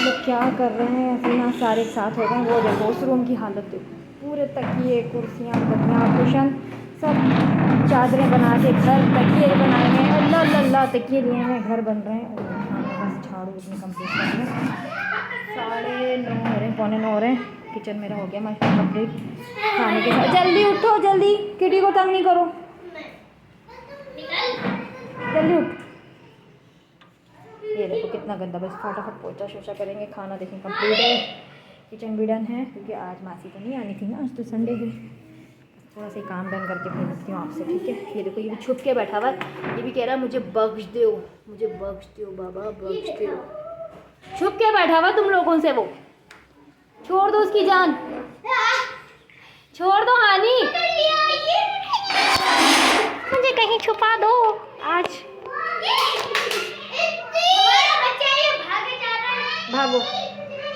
लोग क्या कर रहे हैं। हसीना सारे एक साथ हो गए। वो देखो उस रूम की हालत देखो, पूरे तकिए कुर्सियाँ गद्दियाँ कुशन सब चादरें बना के घर तकिए बनाए हैं। अल्लाह अल्लाह अल्लाह तकिए लिए हैं, घर बन रहे हैं। बस झाड़ू इतनी कंप्लीट कर रहे हैं। 9:30 हो रहे हैं, 8:45 हो रहे हैं। किचन मेरा हो गया माशा कंप्लीट खाने के साथ। जल्दी उठो, जल्दी किटी को तंग नहीं करो, जल्दी उठ। ये देखो कितना गंदा, बस फटाफट पोछा शोछा करेंगे। खाना देखें कंप्लीट है, किचन भी डन है, क्योंकि आज मासी तो नहीं आनी थी ना, आज तो संडे है। थोड़ा सा काम डन करके फिर मिलती हूँ आपसे, ठीक है। ये देखो ये भी छुप के बैठा हुआ है, ये भी कह रहा है मुझे बख्श दो, मुझे बख्श दो बाबा, बख्श दो। छुप के बैठा हुआ तुम लोगों से, वो छोड़ दो उसकी जान, छोड़ दो हानी, मुझे कहीं छुपा दो आज। भागो।